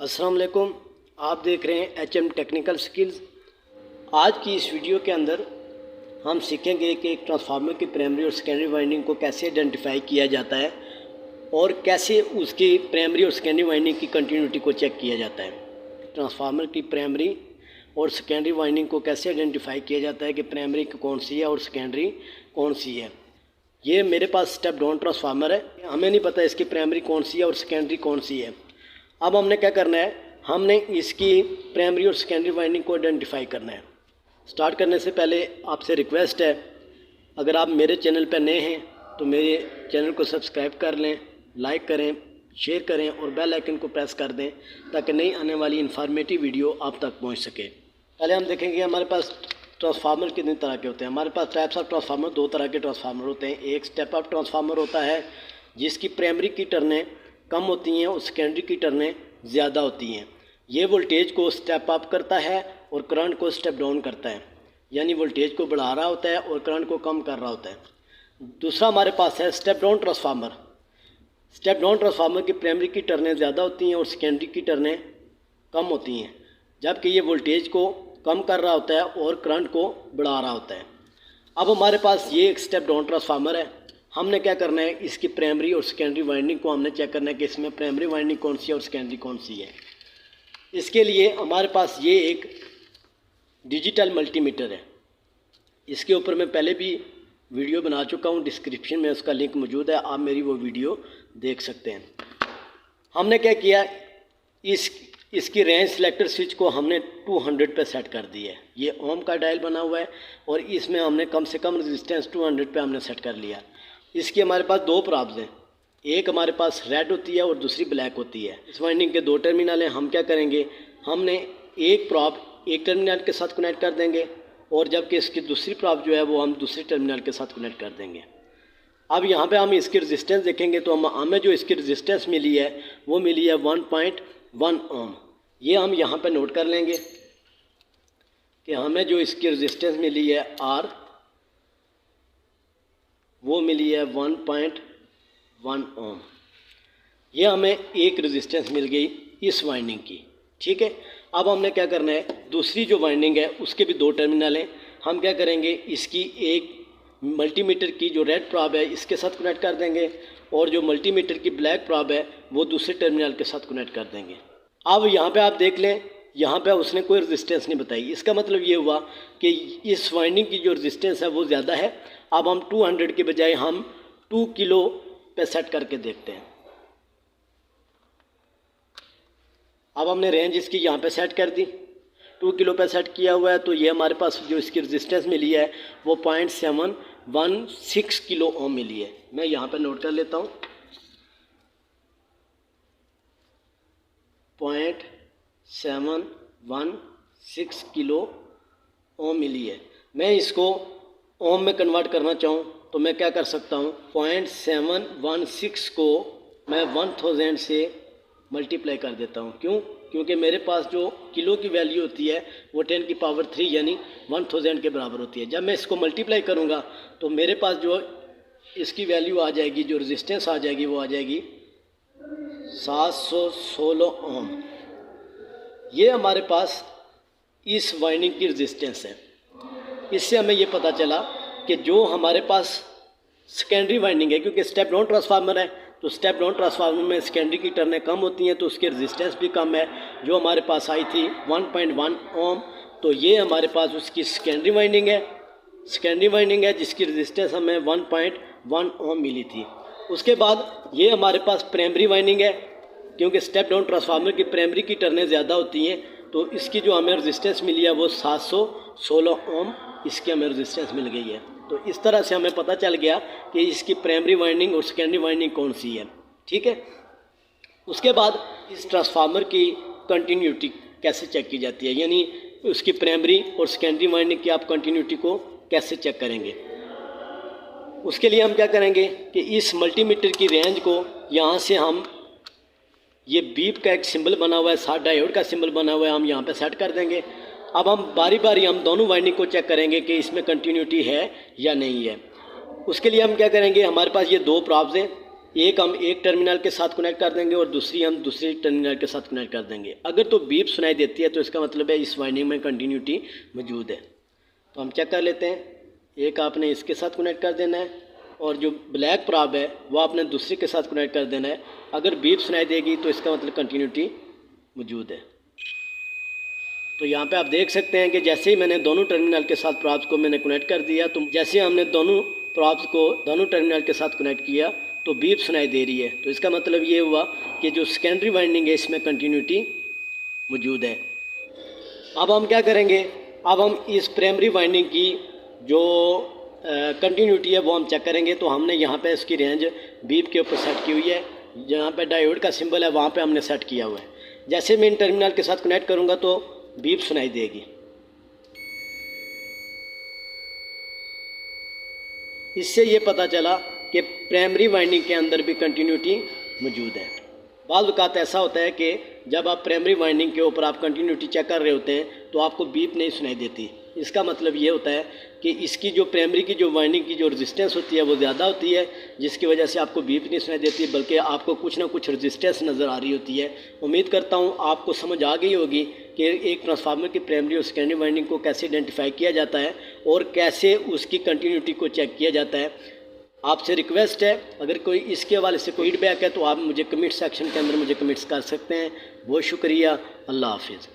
अस्सलाम वालेकुम। आप देख रहे हैं HM टेक्निकल स्किल्स। आज की इस वीडियो के अंदर हम सीखेंगे कि एक ट्रांसफार्मर की प्राइमरी और सेकेंडरी वाइंडिंग को कैसे आइडेंटिफाई किया जाता है और कैसे उसकी प्राइमरी और सेकेंडरी वाइंडिंग की कंटिन्यूटी को चेक किया जाता है। ट्रांसफार्मर की प्राइमरी और सेकेंडरी वाइंडिंग को कैसे आइडेंटिफाई किया जाता है कि प्राइमरी कौन सी है और सेकेंडरी कौन सी है। ये मेरे पास स्टेप डाउन ट्रांसफार्मर है, हमें नहीं पता इसकी प्राइमरी कौन सी है और सेकेंडरी कौन सी है। अब हमने क्या करना है, हमने इसकी प्राइमरी और सेकेंडरी वाइंडिंग को आइडेंटिफाई करना है। स्टार्ट करने से पहले आपसे रिक्वेस्ट है, अगर आप मेरे चैनल पर नए हैं तो मेरे चैनल को सब्सक्राइब कर लें, लाइक करें, शेयर करें और बेल आइकन को प्रेस कर दें ताकि नई आने वाली इन्फॉर्मेटिव वीडियो आप तक पहुंच सके। पहले हम देखेंगे हमारे पास ट्रांसफार्मर कितने तरह के होते हैं। हमारे पास टाइप्स ऑफ ट्रांसफार्मर, दो तरह के ट्रांसफार्मर होते हैं। एक स्टेप अप ट्रांसफार्मर होता है जिसकी प्राइमरी की टर्नें कम होती हैं और सेकेंडरी की टर्नें ज़्यादा होती हैं। ये वोल्टेज को स्टेप अप करता है और करंट को स्टेप डाउन करता है, यानी वोल्टेज को बढ़ा रहा होता है और करंट को कम कर रहा होता है। दूसरा हमारे पास है step down transformer. Step down transformer की प्राइमरी की टर्नें ज़्यादा होती हैं और सेकेंडरी की टर्नें कम होती हैं, जबकि ये वोल्टेज को कम कर रहा होता है और करंट को बढ़ा रहा होता है। अब हमारे पास ये एक स्टेप डाउन ट्रांसफार्मर है। हमने क्या करना है, इसकी प्राइमरी और सेकेंडरी वाइंडिंग को हमने चेक करना है कि इसमें प्राइमरी वाइंडिंग कौन सी है और सेकेंडरी कौन सी है। इसके लिए हमारे पास ये एक डिजिटल मल्टीमीटर है। इसके ऊपर मैं पहले भी वीडियो बना चुका हूँ, डिस्क्रिप्शन में उसका लिंक मौजूद है, आप मेरी वो वीडियो देख सकते हैं। हमने क्या किया, इसकी रेंज सिलेक्टर स्विच को हमने 200 पे सेट कर दी है। ये ओम का डायल बना हुआ है और इसमें हमने कम से कम रेजिस्टेंस 200 पे हमने सेट कर लिया। इसकी हमारे पास दो प्रॉब्स हैं, एक हमारे पास रेड होती है और दूसरी ब्लैक होती है। इस वाइंडिंग के दो टर्मिनल हैं। हम क्या करेंगे, हमने एक प्रॉब एक टर्मिनल के साथ कनेक्ट कर देंगे और जबकि इसकी दूसरी प्रॉब जो है वो हम दूसरी टर्मिनल के साथ कनेक्ट कर देंगे। अब यहाँ पे हम इसकी रेजिस्टेंस देखेंगे तो हमें जो इसकी रेजिस्टेंस मिली है वो मिली है 1.1 ओम। ये हम यहाँ पे नोट कर लेंगे कि हमें जो इसकी रेजिस्टेंस मिली है आर वो मिली है 1.1 ओम। ये हमें एक रेजिस्टेंस मिल गई इस वाइंडिंग की, ठीक है। अब हमने क्या करना है, दूसरी जो वाइंडिंग है उसके भी दो टर्मिनल हैं। हम क्या करेंगे, इसकी एक मल्टीमीटर की जो रेड प्रॉब है इसके साथ कनेक्ट कर देंगे और जो मल्टीमीटर की ब्लैक प्रॉब है वो दूसरे टर्मिनल के साथ कनेक्ट कर देंगे। अब यहाँ पे आप देख लें, यहाँ पे उसने कोई रेजिस्टेंस नहीं बताई। इसका मतलब ये हुआ कि इस वाइंडिंग की जो रेजिस्टेंस है वो ज़्यादा है। अब हम 200 के बजाय हम 2 किलो पे सेट करके देखते हैं। अब हमने रेंज इसकी यहाँ पे सेट कर दी, 2 किलो पे सेट किया हुआ है। तो ये हमारे पास जो इसकी रेजिस्टेंस मिली है वो 0.716 किलो ओम मिली है। मैं यहाँ पे नोट कर लेता हूँ, 0.716 किलो ओम मिली है। मैं इसको ओम में कन्वर्ट करना चाहूँ तो मैं क्या कर सकता हूँ, 0.716 को मैं 1000 से मल्टीप्लाई कर देता हूँ। क्यों? क्योंकि मेरे पास जो किलो की वैल्यू होती है वो 10 की पावर 3 यानी 1000 के बराबर होती है। जब मैं इसको मल्टीप्लाई करूँगा तो मेरे पास जो इसकी वैल्यू आ जाएगी, जो रेजिस्टेंस आ जाएगी वो आ जाएगी 716 ओम। ये हमारे पास इस वाइंडिंग की रेजिस्टेंस है। इससे हमें ये पता चला कि जो हमारे पास सेकेंडरी वाइंडिंग है, क्योंकि स्टेप डाउन ट्रांसफार्मर है तो स्टेप डाउन ट्रांसफार्मर में सेकेंडरी की टर्नें कम होती हैं तो उसकी रेजिस्टेंस भी कम है। जो हमारे पास आई थी 1.1 ओम, तो ये हमारे पास उसकी सेकेंडरी वाइंडिंग है जिसकी रेजिस्टेंस हमें 1.1 ओम मिली थी। उसके बाद ये हमारे पास प्राइमरी वाइंडिंग है, क्योंकि स्टेप डाउन ट्रांसफार्मर की प्राइमरी की टर्नें ज़्यादा होती हैं तो इसकी जो हमें रेजिस्टेंस मिली है वो 716 ओम इसकी हमें रेजिस्टेंस मिल गई है। तो इस तरह से हमें पता चल गया कि इसकी प्राइमरी वाइंडिंग और सेकेंडरी वाइंडिंग कौन सी है, ठीक है। उसके बाद इस ट्रांसफार्मर की कंटिन्यूटी कैसे चेक की जाती है, यानी उसकी प्राइमरी और सेकेंडरी वाइंडिंग की आप कंटिन्यूटी को कैसे चेक करेंगे। उसके लिए हम क्या करेंगे कि इस मल्टीमीटर की रेंज को यहाँ से हम, ये बीप का एक सिंबल बना हुआ है, साथ डायोड का सिंबल बना हुआ है, हम यहाँ पे सेट कर देंगे। अब हम बारी बारी हम दोनों वाइंडिंग को चेक करेंगे कि इसमें कंटिन्यूटी है या नहीं है। उसके लिए हम क्या करेंगे, हमारे पास ये दो प्रॉब्स हैं, एक हम एक टर्मिनल के साथ कनेक्ट कर देंगे और दूसरी हम दूसरे टर्मिनल के साथ कनेक्ट कर देंगे। अगर तो बीप सुनाई देती है तो इसका मतलब है इस वाइंडिंग में कंटिन्यूटी मौजूद है। तो हम चेक कर लेते हैं। एक आपने इसके साथ कनेक्ट कर देना है और जो ब्लैक प्रॉब है वो आपने दूसरे के साथ कनेक्ट कर देना है। अगर बीप सुनाई देगी तो इसका मतलब कंटिन्यूटी मौजूद है। तो यहाँ पे आप देख सकते हैं कि जैसे ही मैंने दोनों टर्मिनल के साथ प्रॉब्स को मैंने कनेक्ट कर दिया, तो जैसे हमने दोनों प्रॉब्स को दोनों टर्मिनल के साथ कनेक्ट किया तो बीप सुनाई दे रही है। तो इसका मतलब ये हुआ कि जो सेकेंडरी वाइंडिंग है इसमें कंटिन्यूटी मौजूद है। अब हम क्या करेंगे, अब हम इस प्राइमरी वाइंडिंग की जो कंटिन्यूटी है वो हम चेक करेंगे। तो हमने यहाँ पे इसकी रेंज बीप के ऊपर सेट की हुई है, जहाँ पे डायोड का सिंबल है वहाँ पे हमने सेट किया हुआ है। जैसे मैं इन टर्मिनल के साथ कनेक्ट करूँगा तो बीप सुनाई देगी। इससे ये पता चला कि प्राइमरी वाइंडिंग के अंदर भी कंटिन्यूटी मौजूद है। बाज़ औक़ात ऐसा होता है कि जब आप प्राइमरी वाइंडिंग के ऊपर आप कंटिन्यूटी चेक कर रहे होते हैं तो आपको बीप नहीं सुनाई देती। इसका मतलब ये होता है कि इसकी जो प्राइमरी की जो वाइंडिंग की जो रेजिस्टेंस होती है वो ज़्यादा होती है, जिसकी वजह से आपको बीप नहीं सुनाई देती, बल्कि आपको कुछ ना कुछ रेजिस्टेंस नज़र आ रही होती है। उम्मीद करता हूँ आपको समझ आ गई होगी कि एक ट्रांसफार्मर की प्राइमरी और सेकेंडरी वाइंडिंग को कैसे आइडेंटिफाई किया जाता है और कैसे उसकी कंटिन्यूटी को चेक किया जाता है। आपसे रिक्वेस्ट है, अगर कोई इसके हवाले से कोई फीडबैक है तो आप मुझे कमेंट सेक्शन के अंदर मुझे कमेंट्स कर सकते हैं। बहुत शुक्रिया। अल्लाह हाफिज़।